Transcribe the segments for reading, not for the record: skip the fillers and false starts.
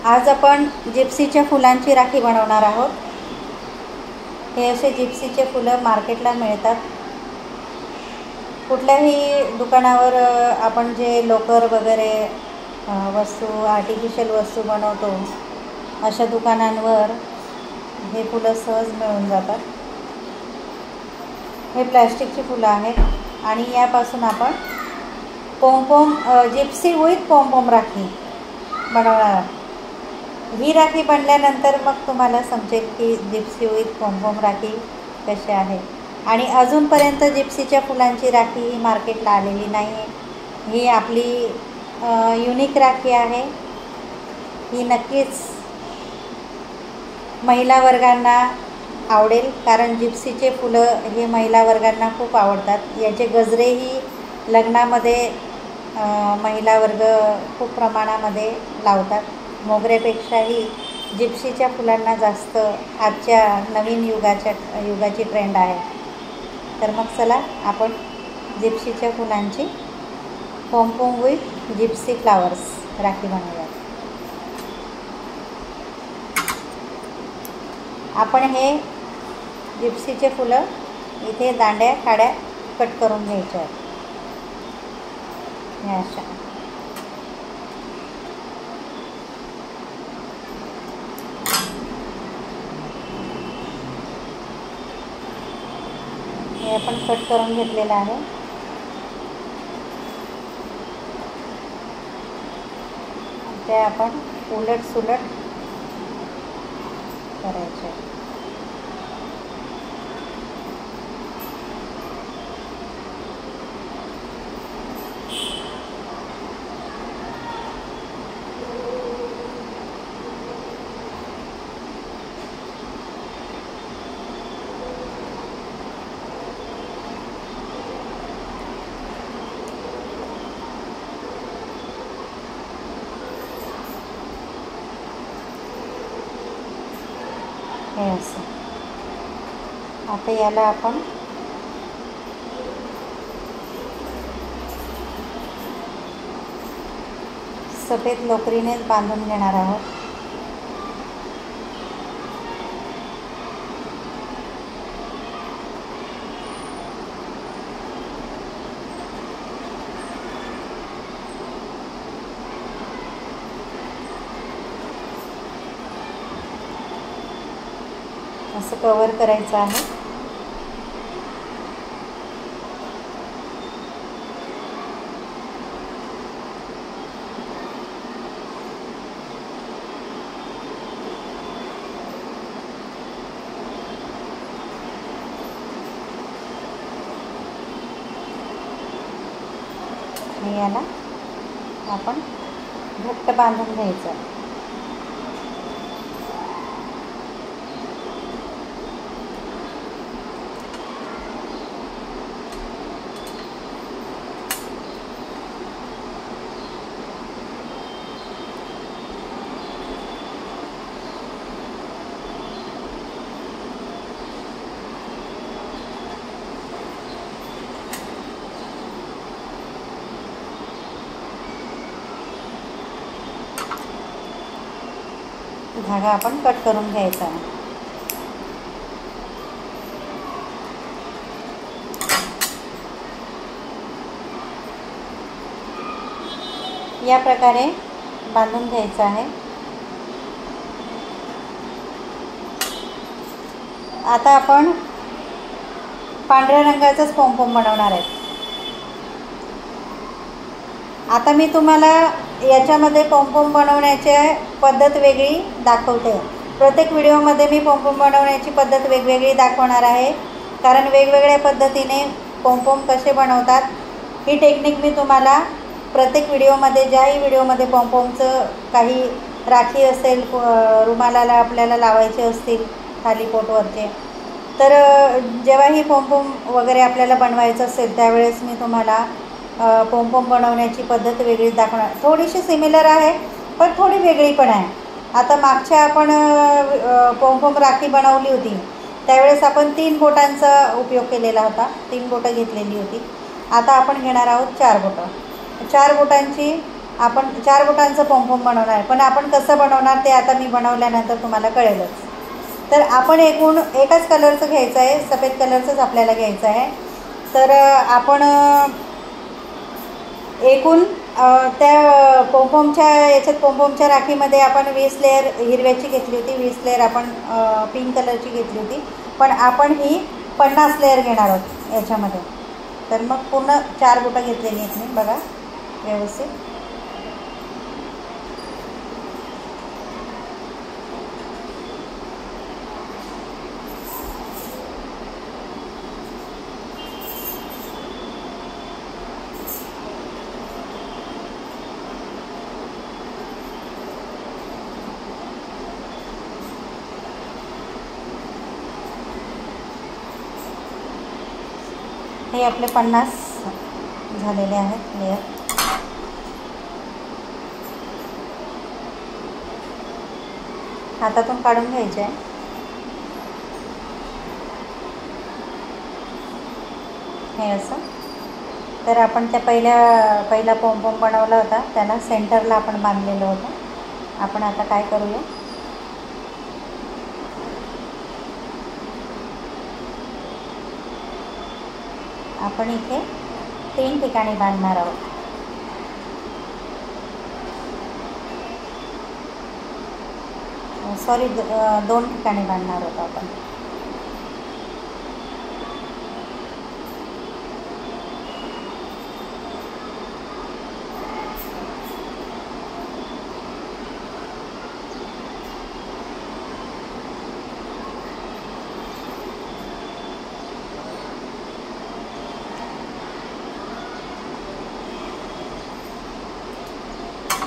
आज आपण जिप्सीच्या फुलांची राखी बनवणार आहोत। हे असे जिप्सीचे फुलं मार्केटला मिळतात। कुठल्याही दुकानावर आपण जे लोकर वगैरे वस्तू आर्टिफिशियल वस्तू बनवतो अशा दुकानांवर हे फुलं सहज मिळून जातात। हे प्लास्टिकची फुलं आहेत आणि यापासून आपण पॉम जिप्सी विथ पॉम राखी बनवणार आहोत। ही राखी बनल्यानंतर मग तुम्हाला समजेल की जिप्सी विथ पॉम राखी कशी आहे। आणि अजूनपर्यंत जिप्सीच्या फुलांची राखी ही मार्केटला आलेली नाही आहे। ही आपली युनिक राखी आहे। ही नक्कीच महिला वर्गांना आवडेल, कारण जिप्सीचे फुलं हे महिला वर्गांना खूप आवडतात। याचे गजरेही लग्नामध्ये महिला वर्ग खूप प्रमाणामध्ये लावतात। मोगरेपेक्षाही जिप्सीच्या फुलांना जास्त आजच्या नवीन युगाची ट्रेंड आहे। तर मग चला आपण जिप्सीच्या फुलांची पॉम विथ जिप्सी फ्लावर्स राखी बनवूया। आपण हे जिप्सीचे फुलं इथे दांड्या काड्या कट करून घ्यायच्या आहेत। हे अशा हे आपण कट करून घेतलेलं आहे। ते आपण उलट सुलट करायचे। हे असं आता याला आपण सफेद लोकरीने बांधून घेणार आहोत। असं कवर करायचं आहे। आणि याला आपण घट्ट बांधून घ्यायचं। धागा आपण कट करून घ्यायचा आहे। या प्रकारे बांधून घ्यायचा आहे। आता आपण पांढऱ्या रंगाचाच पॉम बनवणार आहे। आता मी तुम्हाला याच्यामध्ये पॉम बनवण्याची पद्धत वेगळी दाखवते। प्रत्येक व्हिडिओमध्ये मी पॉम बनवण्याची पद्धत वेगवेगळी दाखवणार आहे, कारण वेगवेगळ्या पद्धतीने पॉम कसे बनवतात ही टेक्निक मी तुम्हाला प्रत्येक व्हिडिओमध्ये, ज्याही व्हिडिओमध्ये पॉमचं काही राखी असेल, रुमालाला आपल्याला लावायचे असतील थालीपोटवरचे, तर जेव्हाही पॉम वगैरे आपल्याला बनवायचं असेल त्यावेळेस मी तुम्हाला पॉम बनवण्याची पद्धत वेगळी दाखवणार। थोडीशी सिमिलर आहे पण थोडी वेगळी पण आहे। आता मागच्या आपण पॉम राखी बनवली होती त्यावेळेस आपण 3 बोटांचा उपयोग केलेला होता, 3 बोटं घेतलेली होती। आता आपण घेणार आहोत 4 बोटं। 4 बोटांची आपण 4 बोटांचं पॉम्पॉम बनवणार आहे, पण आपण कसं बनवणार ते आता मी बनवल्यानंतर तुम्हाला कळेलच. तर आपण एकूण एकाच कलरचं घ्यायचं आहे, सफेद कलरचंच आपल्याला घ्यायचं आहे. तर आपण एकूण त्या पॉम्पॉमच्या याच्यात पॉम्पॉमच्या राखीमध्ये आपण 20 लेअर हिरव्याची घेतली होती, 20 लेअर आपण पिंक कलरची घेतली होती, पण आपण ही 50 लेअर घेणार आहोत याच्यामध्ये. तर मग पूर्ण 4 बोटं घेतलेली आहेत मी, बघा व्यवस्थित. हे आपले 50 झालेले आहेत लेअर. हातातून काढून घ्यायचे आहे. हे असं. तर आपण त्या पहिला पॉम्पॉम बनवला होता, त्याला सेंटरला आपण बांधलेलं होतं. आपण आता काय करूया, आपण इथे 3 ठिकाणी बांधणार आहोत. सॉरी 2 ठिकाणी बांधणार आहोत आपण.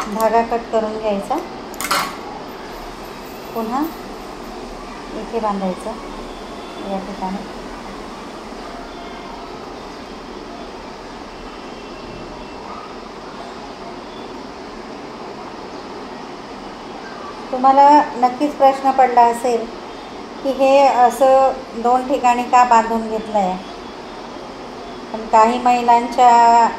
धागा कट करून घ्यायचा, पुन्हा इथे बांधायचं या ठिकाणी. तुम्हाला नक्कीच प्रश्न पडला असेल की हे असं 2 ठिकाणी का बांधून घेतलं आहे. पण काही महिलांच्या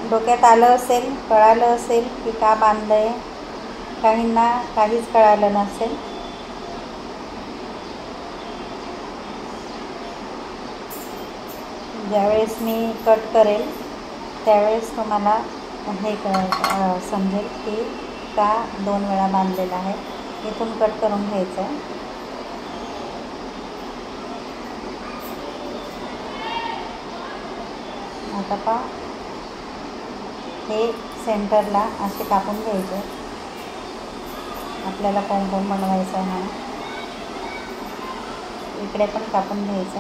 डोक्यात आलं असेल, कळालं असेल की का बांधलं आहे, काहींना काहीच कळालं नसेल. ज्यावेळेस मी कट करेल त्यावेळेस तुम्हाला हे समजेल की का 2 वेळा बांधलेलं आहे. इथून कट करून घ्यायचं आहे. आता पहा, हे सेंटरला असे कापून घ्यायचे. आपल्याला पॉम्पॉम बनवायचं आहे म्हणून इकडे पण कापून घ्यायचं.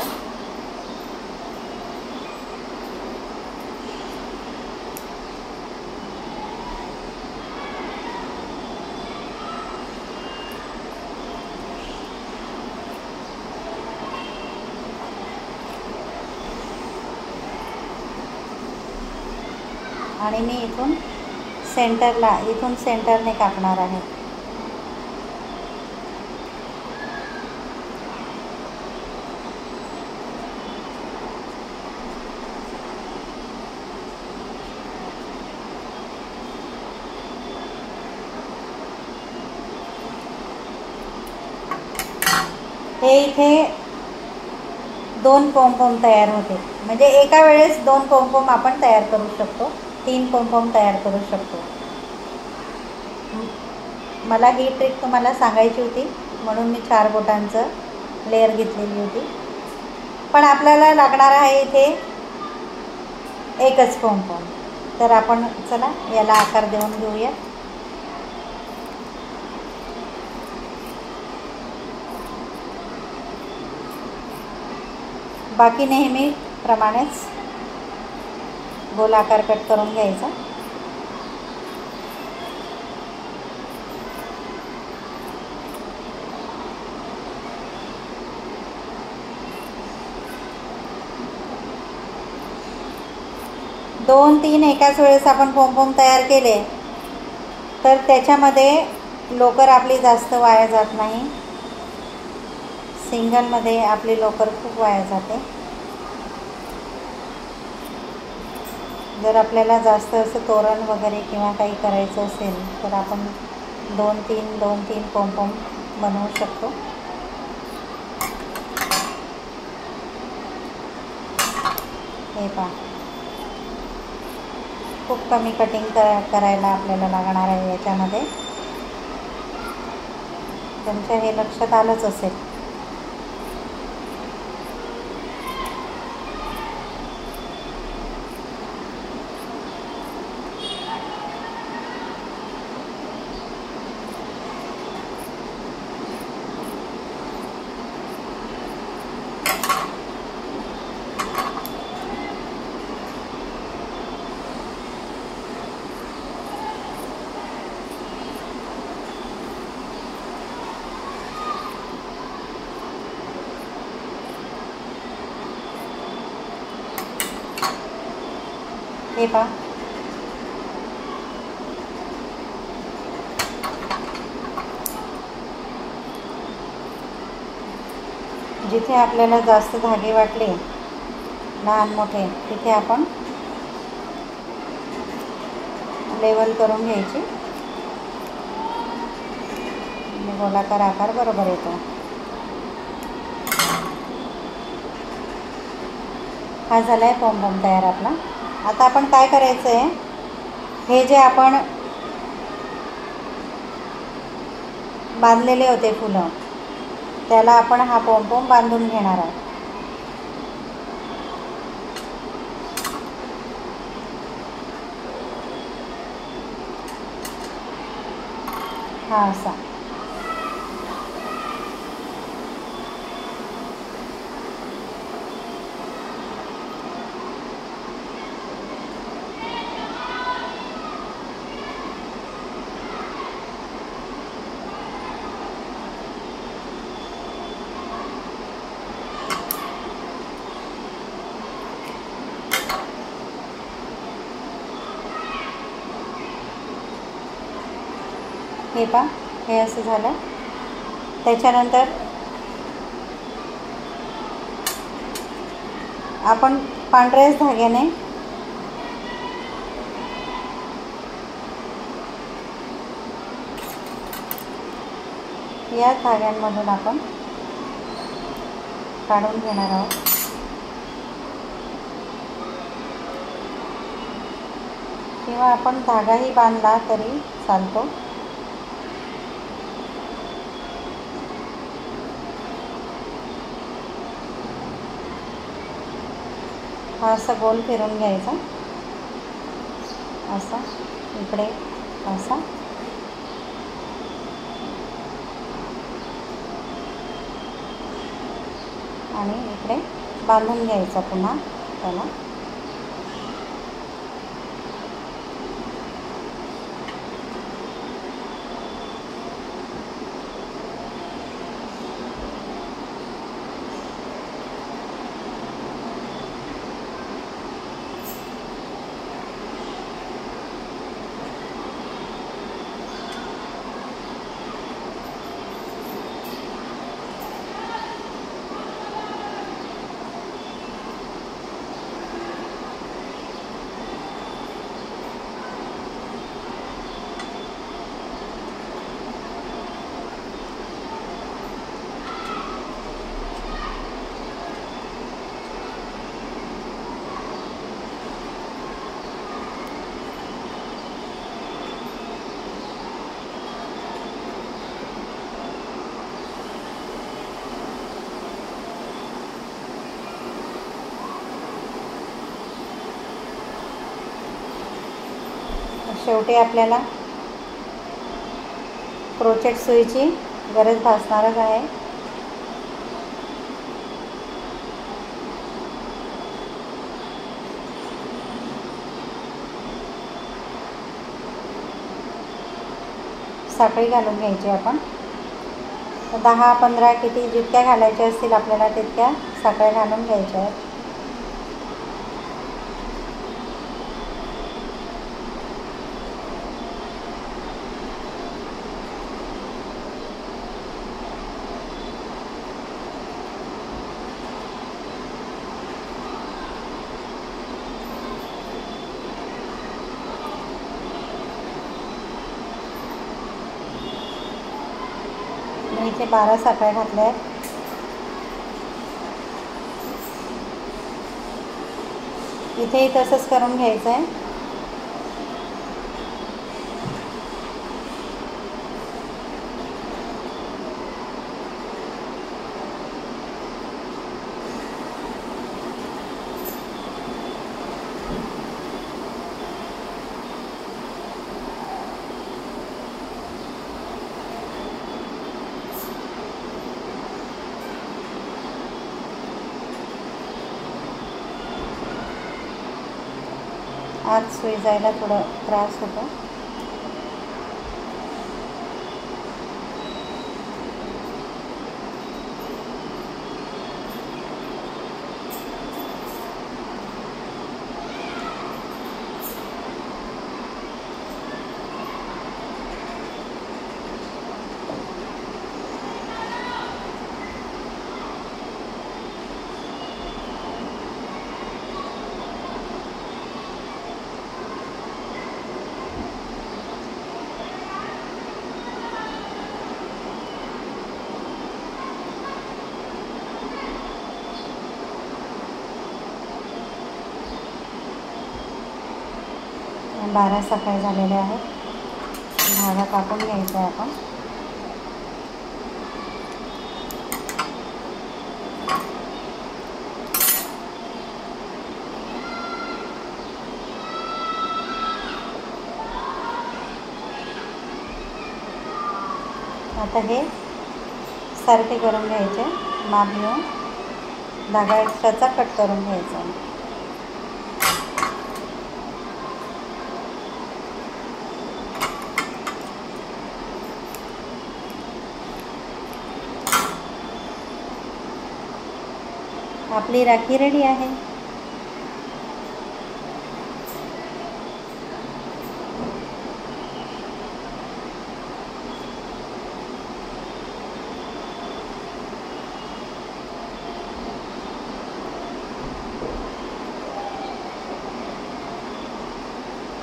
आणि मी इथून सेंटरने कापणार आहे. हे इथे 2 पॉम्पॉम तयार होते, म्हणजे एका वेळेस 2 पॉम्पॉम आपण तयार करू शकतो, 3 पॉम्पॉम तयार करू शकतो. मला ही ट्रिक तुम्हाला सांगायची होती म्हणून मी 4 बोटांचं लेअर घेतलेली होती. पण आपल्याला लागणार आहे इथे एकच पॉम्पॉम. तर आपण चला याला आकार देऊन घेऊया. बाकी नेहमीप्रमाणेच गोलाकार कट करून घ्यायचा. दोन 3 एकाच वेळेस आपण पॉम्पॉम तयार केले तर त्याच्यामध्ये लोकर आपली जास्त वाया जात नाही. सिंगलमध्ये आपली लोकर खूप वाया जाते. जर आपल्याला जास्त असं तोरण वगैरे किंवा काही करायचं असेल तर आपण 2-3 पॉम्पॉम बनवू शकतो. हे पहा, खूप कमी कटिंग करायला आपल्याला लागणार आहे याच्यामध्ये. तुमच्या हे लक्षात आलंच असेल. हे पहा, जिथे आपल्याला जास्त धागे वाटले लहान मोठे तिथे आपण लेवल करून घ्यायची. गोलाकार आकार बरोबर येतो. हा झाला आहे पॉम्पॉम तयार आपला. आता आपण काय करायचं आहे, हे जे आपण बांधलेले होते फुलं त्याला आपण हा पॉम्पॉम बांधून घेणार आहोत. हा असा. हे पहा, हे असं झालं. त्याच्यानंतर आपण पांढऱ्याच धाग्याने या धाग्यांमधून आपण काढून घेणार आहोत. किंवा आपण धागाही बांधला तरी चालतो. हा असा गोल फिरून घ्यायचा, असा इकडे असा, आणि इकडे बांधून घ्यायचा पुन्हा त्याला. शेवटी आपल्याला क्रोचेट सुईची गरज भासणारच आहे. साखळी घालून घ्यायची आपण. 10-15 किती जितक्या घालायच्या असतील आपल्याला तितक्या साखळ्या घालून घ्यायच्या आहेत. मी इथे 12 साखळ्या घातल्या आहेत. इथेही तसंच करून घ्यायचं आहे. आत सुई जायला थोडं त्रास होतो. बारा साखळ्या झालेल्या आहेत. धागा कापून घ्यायचा आहे आपण. आता हे सारखे करून घ्यायचे. माप घेऊन धागा एक्स्ट्राचा कट करून घ्यायचा. आपली राखी रेडी आहे.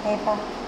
हे पहा.